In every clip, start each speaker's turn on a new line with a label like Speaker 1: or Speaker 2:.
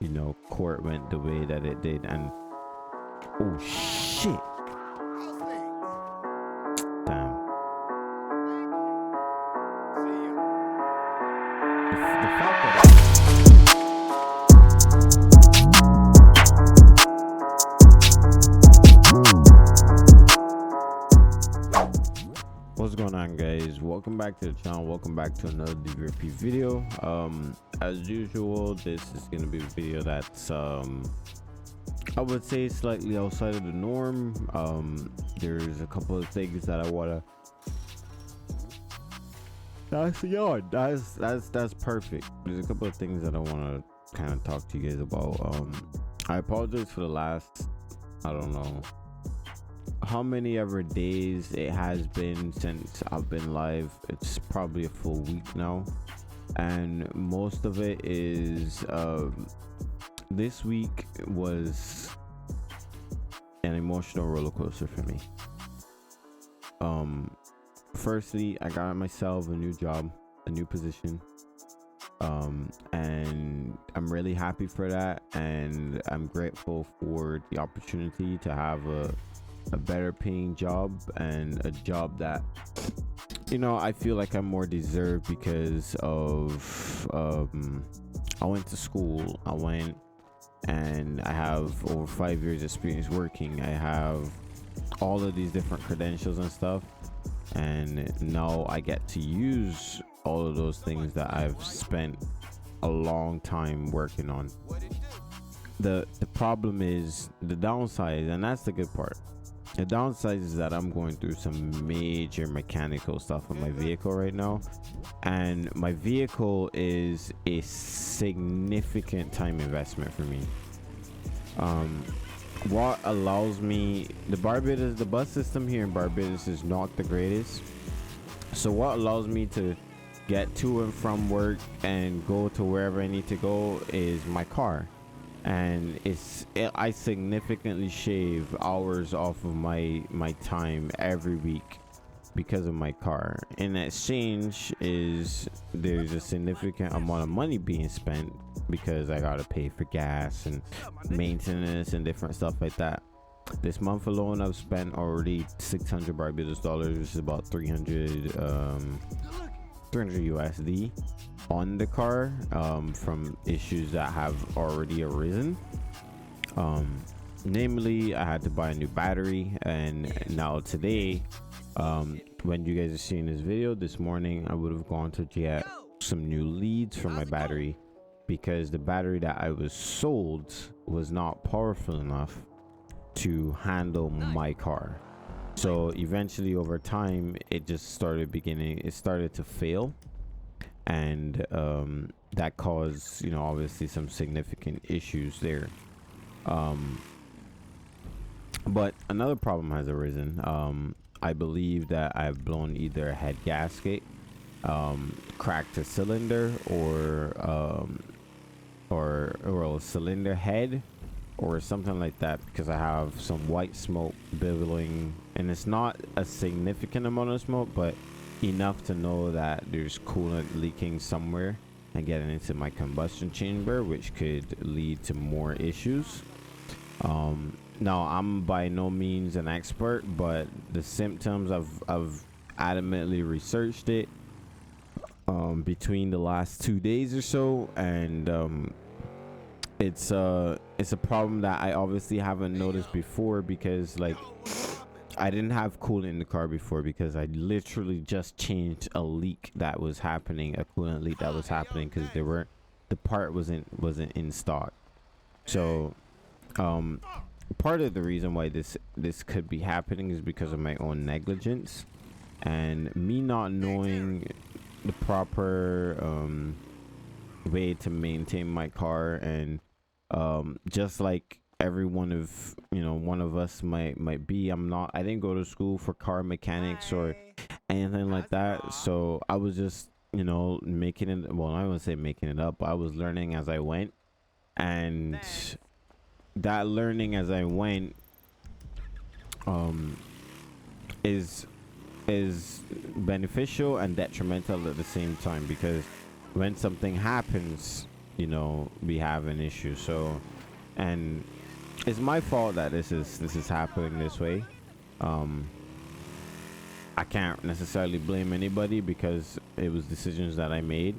Speaker 1: you know, court went the way that it did. And oh shit, damn. The fact that what's going on, guys? Welcome back to the channel. Welcome back to another DVRP video. As usual, this is going to be a video that's I would say slightly outside of the norm. There's a couple of things that I want to that's perfect. There's a couple of things that I want to kind of talk to you guys about. I apologize for the last, I don't know how many ever days it has been since I've been live. It's probably a full week now, and most of it is this week was an emotional roller coaster for me. Firstly, I got myself a new job, a new position, and I'm really happy for that, and I'm grateful for the opportunity to have a better paying job, and a job that, you know, I feel like I'm more deserved because of I went to school. I went and I have over 5 years experience working. I have all of these different credentials and stuff, and now I get to use all of those things that I've spent a long time working on. The problem is the downside, and that's the good part. The downside is that I'm going through some major mechanical stuff with my vehicle right now, and my vehicle is a significant time investment for me. What allows me, the bus system here in Barbados is not the greatest, so what allows me to get to and from work and go to wherever I need to go is my car. And I significantly shave hours off of my time every week because of my car. In exchange there's a significant amount of money being spent because I gotta pay for gas and maintenance and different stuff like that. This month alone, I've spent already 600 Barbados dollars, which is about 300 USD on the car, from issues that have already arisen. Namely, I had to buy a new battery, and now today, when you guys are seeing this video, this morning I would have gone to get some new leads for my battery, because the battery that I was sold was not powerful enough to handle my car. So eventually, over time, it just started to fail, and that caused, you know, obviously some significant issues there. But another problem has arisen. I believe that I've blown either a head gasket, cracked a cylinder, or a cylinder head, or something like that, because I have some white smoke billowing, and it's not a significant amount of smoke, but enough to know that there's coolant leaking somewhere and getting into my combustion chamber, which could lead to more issues. Now, I'm by no means an expert, but the symptoms, I've adamantly researched it between the last 2 days or so, and it's a problem that I obviously haven't noticed before, because like I didn't have coolant in the car before, because I literally just changed a leak that was happening, a coolant leak that was happening, because the part wasn't in stock. So part of the reason why this could be happening is because of my own negligence and me not knowing the proper way to maintain my car. And just like every one of us might be, I didn't go to school for car mechanics or anything like that, so I was just, you know, making it, well, I wouldn't say making it up, but I was learning as I went, and that learning as I went is beneficial and detrimental at the same time, because when something happens, you know, be having issues. So, and it's my fault that this is happening this way. um I can't necessarily blame anybody because it was decisions that I made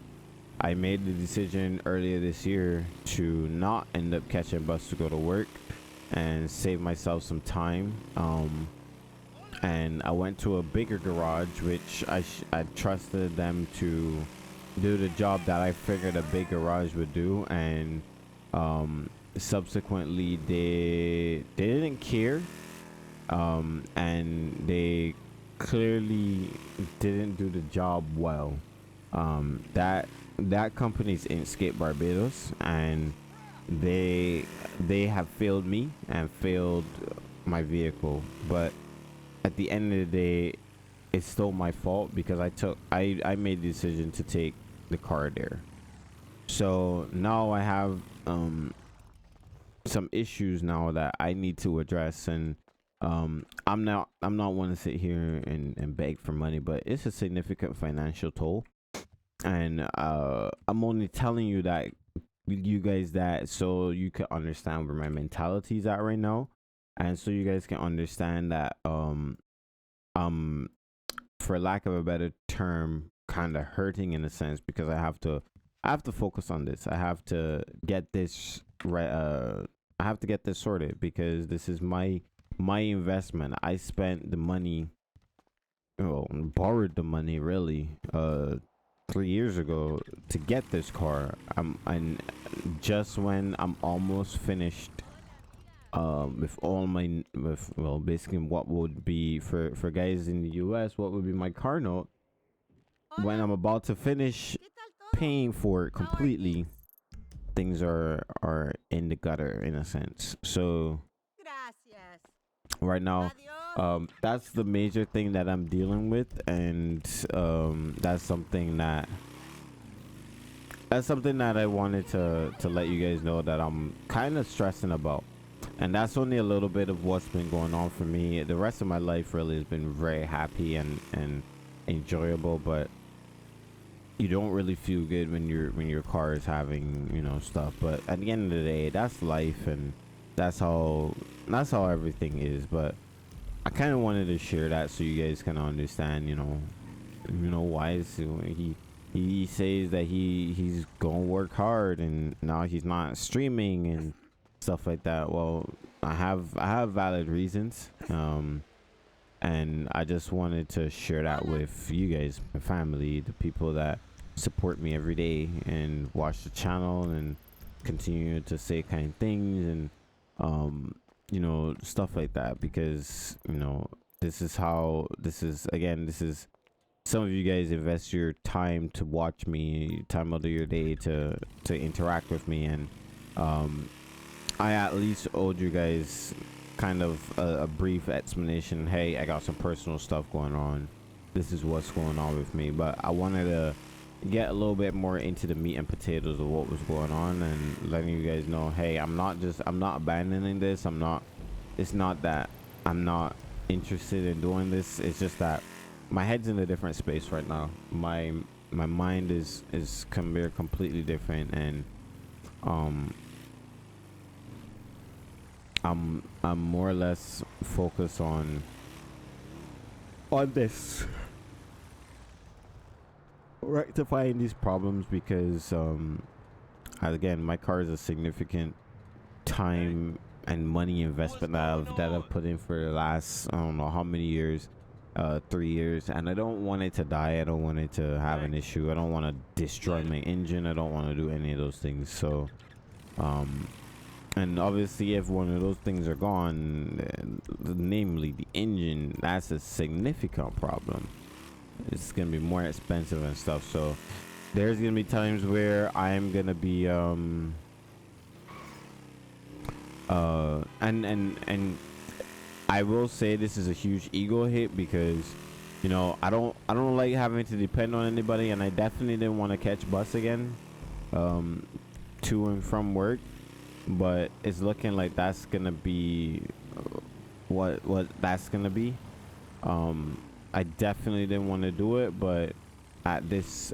Speaker 1: the decision earlier this year to not end up catching a bus to go to work and save myself some time. And I went to a bigger garage, which I trusted them to do the job that I figured a big garage would do, and subsequently they didn't care, and they clearly didn't do the job well. That company's in Skate Barbados, and they have failed me and failed my vehicle. But at the end of the day, it's still my fault because I made the decision to take the car there. So now I have some issues now that I need to address, and I'm not want to sit here and beg for money, but it's a significant financial toll. And I'm only telling you that, you guys, that so you can understand where my mentality is at right now, and so you guys can understand that um for lack of a better term, kind of hurting in a sense, because I have to focus on this. I have to get this right. I have to get this sorted because this is my investment. I spent the money, well, borrowed the money really, 3 years ago to get this car. And just when I'm almost finished, with all my, with, well, basically what would be for guys in the US, what would be my car note, when I'm about to finish paying for it completely, things are in the gutter in a sense. So right now, that's the major thing that I'm dealing with, and that's something that I wanted to let you guys know that I'm kind of stressing about. And that's only a little bit of what's been going on for me. The rest of my life really has been very happy and enjoyable, but you don't really feel good when your car is having, you know, stuff. But at the end of the day, that's life, and that's how everything is. But I kind of wanted to share that so you guys can understand, why he says that he's gonna work hard and now he's not streaming and stuff like that. Well, I have valid reasons, and I just wanted to share that with you guys, my family, the people that support me every day and watch the channel and continue to say kind things, and stuff like that, because this is some of you guys invest your time to watch me, time out of your day to interact with me, and I at least owed you guys kind of a brief explanation. Hey, I got some personal stuff going on, this is what's going on with me. But I wanted to get a little bit more into the meat and potatoes of what was going on, and letting you guys know, hey, I'm not abandoning this. It's not that I'm not interested in doing this. It's just that my head's in a different space right now. My mind is completely different, and I'm more or less focused on this, rectifying these problems, because again, my car is a significant time and money investment that I've put in for the last, I don't know how many years, 3 years, and I don't want it to die. I don't want it to have an issue. I don't want to destroy my engine. I don't want to do any of those things. So and obviously if one of those things are gone, namely the engine, that's a significant problem. It's gonna be more expensive and stuff. So there's gonna be times where I'm gonna be and I will say this is a huge ego hit, because I don't like having to depend on anybody, and I definitely didn't want to catch bus again to and from work. But it's looking like that's gonna be what that's gonna be. I definitely didn't want to do it, but at this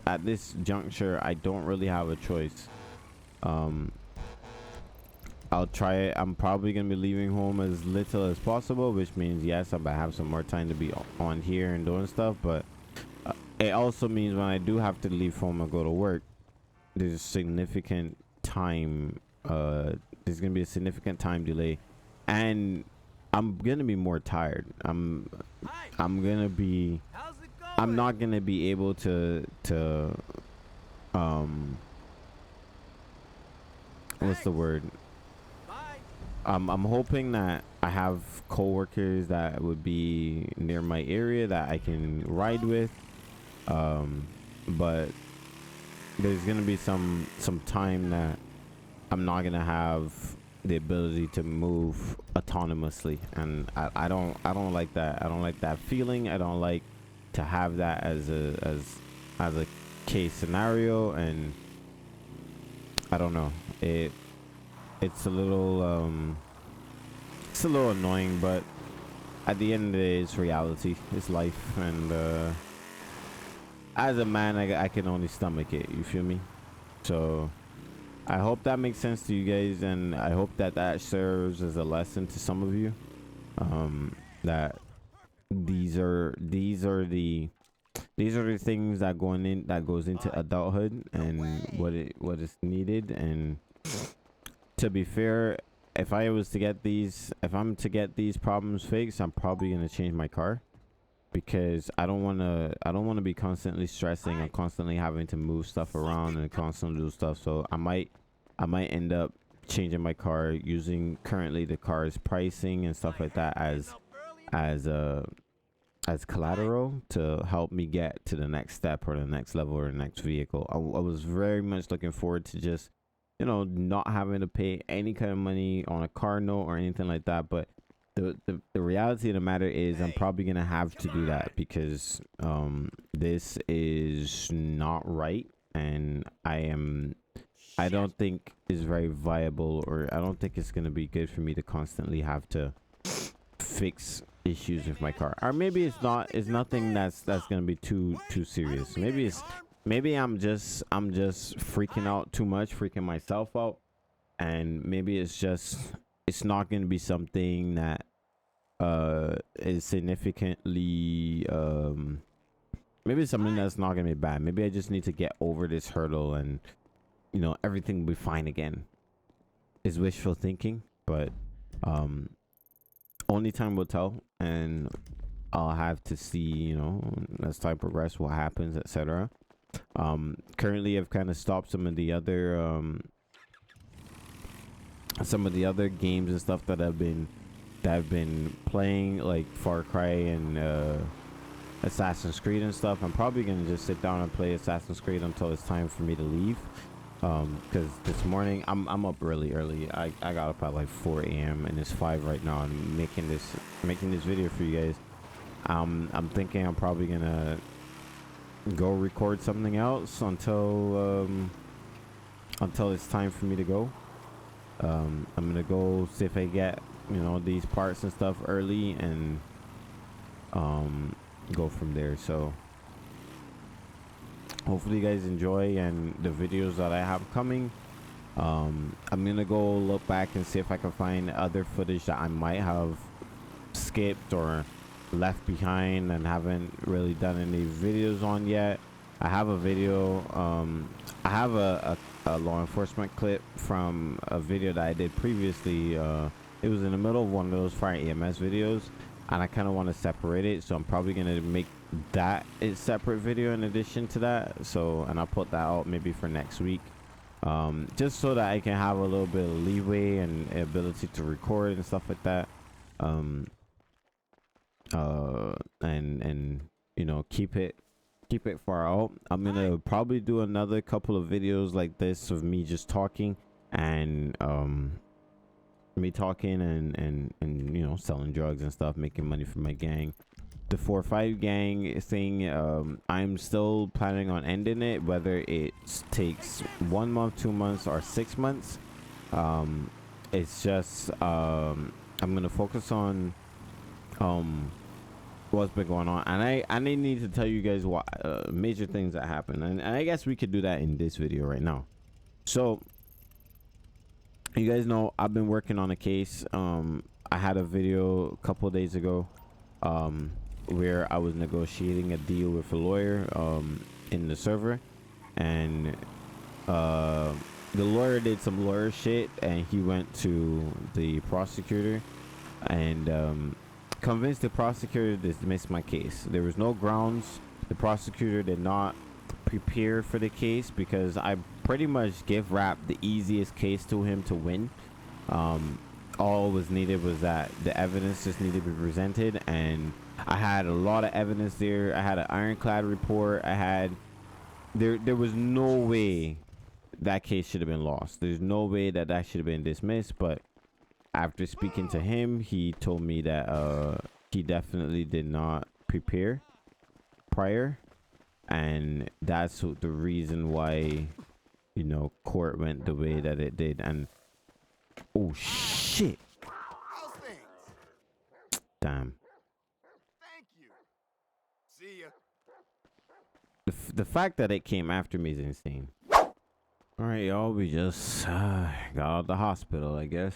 Speaker 1: juncture, I don't really have a choice. I'll try it. I'm probably gonna be leaving home as little as possible, which means yes, I'm gonna have some more time to be on here and doing stuff, but it also means when I do have to leave home and go to work, there's significant time there's gonna be a significant time delay, and I'm gonna be more tired. I'm gonna be, I'm not gonna be able to what's the word, I'm hoping that I have co-workers that would be near my area that I can ride with, but there's gonna be some time that I'm not gonna have the ability to move autonomously, and I don't like that. I don't like that feeling. I don't like to have that as a case scenario, and I don't know, it's a little annoying, but at the end of the day, it's reality, it's life, and as a man, I can only stomach it, you feel me? So I hope that makes sense to you guys, and I hope that serves as a lesson to some of you, that these are the things that goes into adulthood, and what is needed. And to be fair, if I'm to get these problems fixed, I'm probably gonna change my car, because I don't want to be constantly stressing and constantly having to move stuff around and constantly do stuff. So I might end up changing my car, using currently the car's pricing and stuff like that as collateral to help me get to the next step or the next level or the next vehicle. I was very much looking forward to just, you know, not having to pay any kind of money on a car note or anything like that. But the reality of the matter is I'm probably gonna have to do that, because this is not right, and I don't think is very viable, or I don't think it's gonna be good for me to constantly have to fix issues with my car. Or maybe it's nothing that's gonna be too serious. Maybe I'm just freaking out too much, freaking myself out, and maybe it's not gonna be something that is significantly maybe it's something that's not gonna be bad. Maybe I just need to get over this hurdle, and you know, everything will be fine again. Is wishful thinking, but only time will tell, and I'll have to see, you know, as time progresses, what happens, etc. Currently I've kind of stopped some of the other games and stuff that I've been playing, like Far Cry and Assassin's Creed and stuff. I'm probably gonna just sit down and play Assassin's Creed until it's time for me to leave, because this morning I'm up really early. I got up at like 4 a.m. and it's 5 right now. I'm making this video for you guys. I'm thinking I'm probably gonna go record something else until it's time for me to go. I'm gonna go see if I get, you know, these parts and stuff early, and go from there. So hopefully you guys enjoy and the videos that I have coming. I'm gonna go look back and see if I can find other footage that I might have skipped or left behind and haven't really done any videos on yet. I have a video, I have a law enforcement clip from a video that I did previously. It was in the middle of one of those fire EMS videos, and I kind of want to separate it, so I'm probably gonna make that a separate video in addition to that. So, and I'll put that out maybe for next week, just so that I can have a little bit of leeway and ability to record and stuff like that, and you know, keep it far out. I'm gonna probably do another couple of videos like this of me just talking, and and you know, selling drugs and stuff, making money from my gang. The 4-5 gang thing, I'm still planning on ending it, whether it takes 1 month, 2 months, or 6 months. It's just I'm gonna focus on what's been going on, and I need to tell you guys what major things that happen, and I guess we could do that in this video right now. So You guys know I've been working on a case. I had a video a couple of days ago where I was negotiating a deal with a lawyer in the server, and the lawyer did some lawyer shit, and he went to the prosecutor and convinced the prosecutor to dismiss my case. There was no grounds. The prosecutor did not prepare for the case because I pretty much give rap the easiest case to him to win. All was needed was that the evidence just needed to be presented, and I had a lot of evidence there. I had an ironclad report. I had there was no way that case should have been lost. There's no way that should have been dismissed. But after speaking to him, he told me that he definitely did not prepare prior, and that's the reason why, you know, court went the way that it did. And oh shit, damn.
Speaker 2: Thank you. See ya.
Speaker 1: The fact that it came after me is insane. All right, y'all, we just got out of the hospital, I guess.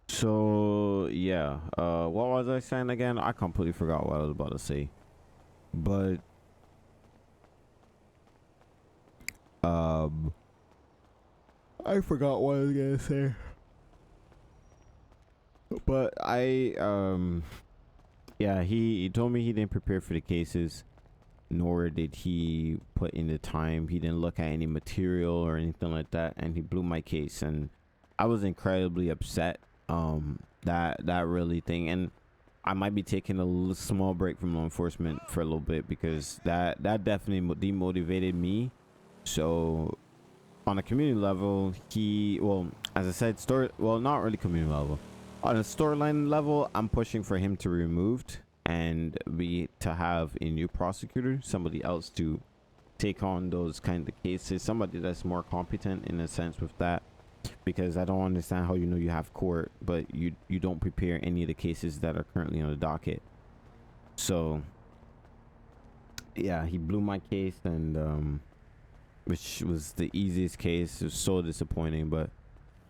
Speaker 1: So yeah, what was I saying again? I completely forgot what I was about to say. But I forgot what I was gonna say. But yeah, he told me he didn't prepare for the cases, nor did he put in the time. He didn't look at any material or anything like that, and he blew my case, and I was incredibly upset. That really thing, and I might be taking a small break from law enforcement for a little bit because that definitely demotivated me. So on a community level, as I said, not really community level. On a storyline level, I'm pushing for him to be removed and to have a new prosecutor, somebody else to take on those kind of cases, somebody that's more competent in a sense with that. Because I don't understand how you have court, but you don't prepare any of the cases that are currently on the docket. So yeah, he blew my case, and which was the easiest case. It was so disappointing, but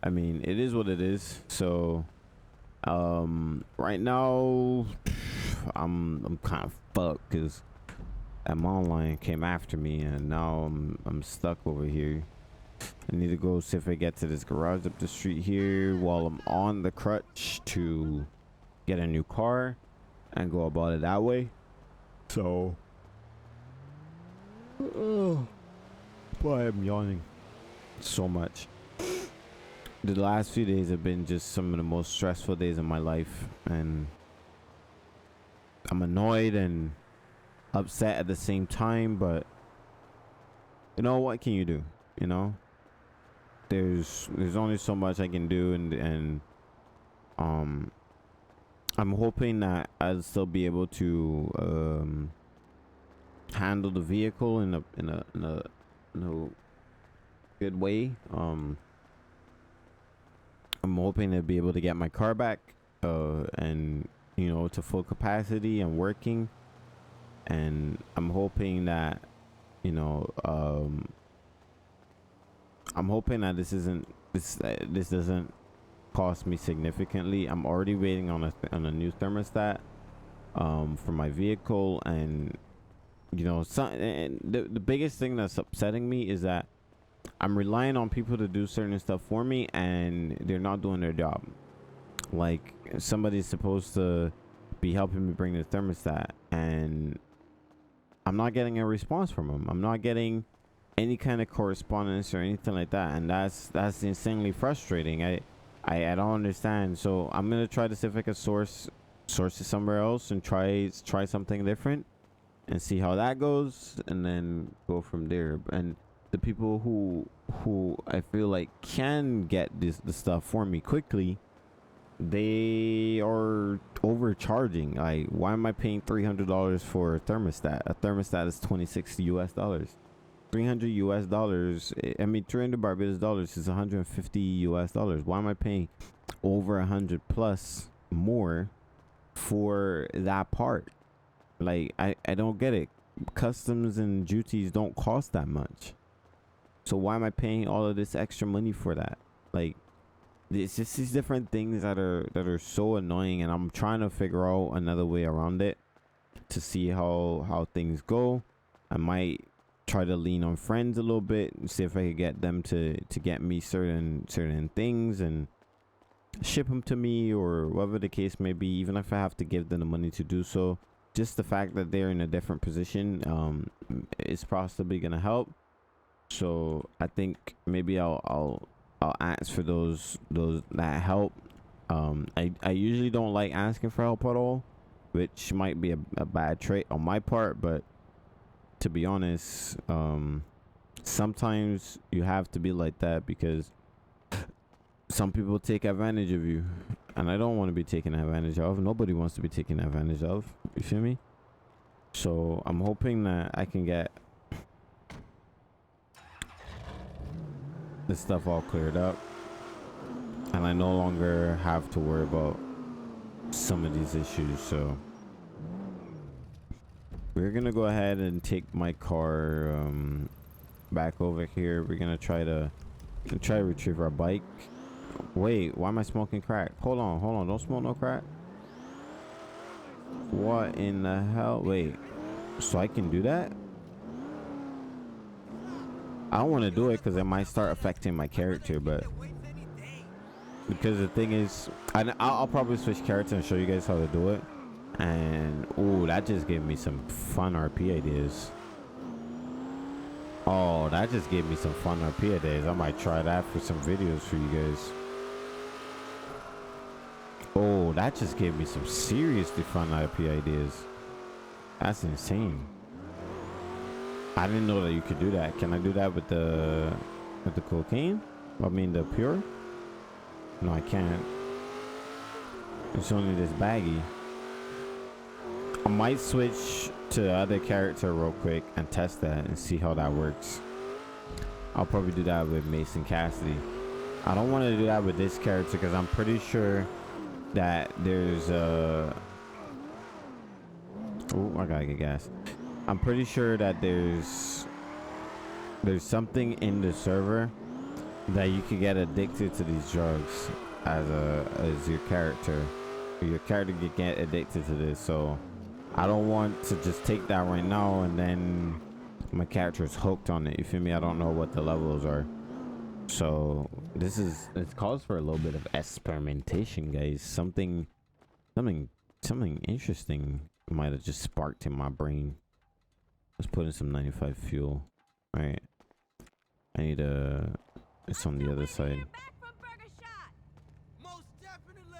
Speaker 1: I mean, it is what it is. So right now I'm kind of fucked because Online came after me, and now I'm stuck over here. I need to go see if I get to this garage up the street here while I'm on the crutch to get a new car and go about it that way. So boy, I'm yawning so much. The last few days have been just some of the most stressful days of my life, and I'm annoyed and upset at the same time. But you know, what can you do? You know, there's only so much I can do, and I'm hoping that I'll still be able to handle the vehicle in a good way. I'm hoping to be able to get my car back and to full capacity and working, and I'm hoping that I'm hoping that this doesn't cost me significantly. I'm already waiting on a new thermostat for my vehicle, and the biggest thing that's upsetting me is that I'm relying on people to do certain stuff for me, and they're not doing their job. Like, somebody's supposed to be helping me bring the thermostat, and I'm not getting a response from them. I'm not getting any kind of correspondence or anything like that, and that's insanely frustrating. I don't understand. So I'm gonna try to see if I can source it somewhere else and try something different and see how that goes, and then go from there. And the people who I feel like can get the stuff for me quickly, they are overcharging. Like, why am I paying $300 for a thermostat? A thermostat is $26 US. $300 US. I mean, 300 Barbados dollars is $150 US. Why am I paying over 100 plus more for that part? Like, I don't get it. Customs and duties don't cost that much. So why am I paying all of this extra money for that? Like, it's just these different things that are so annoying, and I'm trying to figure out another way around it to see how things go. I might try to lean on friends a little bit and see if I could get them to get me certain things and ship them to me, or whatever the case may be, even if I have to give them the money to do so. Just the fact that they're in a different position is possibly gonna help. So I think maybe I'll ask for those that help. I usually don't like asking for help at all, which might be a bad trait on my part, but to be honest, sometimes you have to be like that, because some people take advantage of you, and I don't want to be taken advantage of. Nobody wants to be taken advantage of, you feel me? So I'm hoping that I can get this stuff all cleared up, and I no longer have to worry about some of these issues. So we're gonna go ahead and take my car back over here. We're gonna try to retrieve our bike. Wait, why am I smoking crack? Hold on, don't smoke no crack. What in the hell? Wait, so I can do that? I don't want to do it because it might start affecting my character, but because the thing is, I'll probably switch character and show you guys how to do it. And oh, that just gave me some fun RP ideas. Oh, that just gave me some fun RP ideas. I might try that for some videos for you guys. Oh, that just gave me some seriously fun RP ideas. That's insane. I didn't know that you could do that. Can I do that with the cocaine? I mean the pure? No, I can't. It's only this baggie. I might switch to the other character real quick and test that and see how that works. I'll probably do that with Mason Cassidy. I don't want to do that with this character because I'm pretty sure that there's a... Oh, I gotta get gas. I'm pretty sure that there's something in the server that you can get addicted to these drugs as your character. Your character can get addicted to this, so I don't want to just take that right now and then my character is hooked on it. You feel me? I don't know what the levels are. So it calls for a little bit of experimentation, guys. Something interesting might have just sparked in my brain. Let's put in some 95 fuel. All right. I need it's on the other side.
Speaker 2: Most definitely.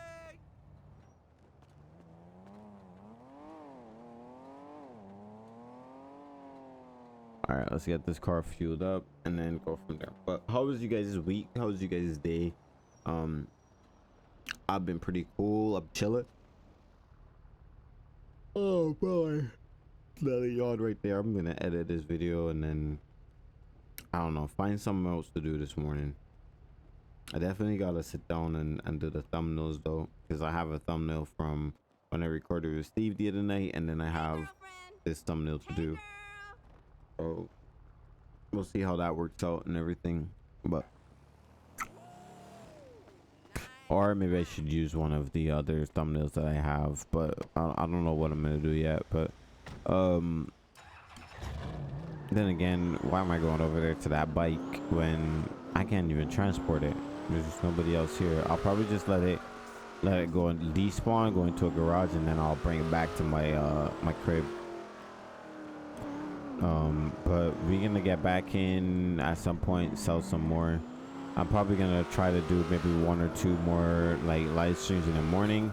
Speaker 1: All right, let's get this car fueled up and then go from there. But how was you guys' week? How was you guys' day? I've been pretty cool. I'm chilling. Oh boy, that yawn right there. I'm gonna edit this video and then I don't know, find something else to do this morning. I definitely gotta sit down and do the thumbnails though, because I have a thumbnail from when I recorded with Steve the other night, and then I have this thumbnail to do. So we'll see how that works out and everything. But or maybe I should use one of the other thumbnails that I have, but I don't know what I'm gonna do yet. But then again, why am I going over there to that bike when I can't even transport it? There's just nobody else here. I'll probably just let it go and despawn, go into a garage, and then I'll bring it back to my my crib. But we're gonna get back in at some point, sell some more. I'm probably gonna try to do maybe 1 or 2 more like live streams in the morning,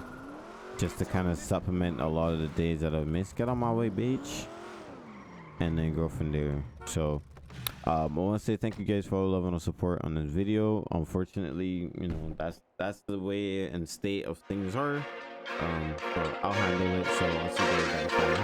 Speaker 1: just to kind of supplement a lot of the days that I've missed. Get on my way, bitch, and then go from there. So I want to say thank you guys for all the love and support on this video. Unfortunately, you know, that's the way and state of things are. But I'll handle it. So I'll see you guys next time.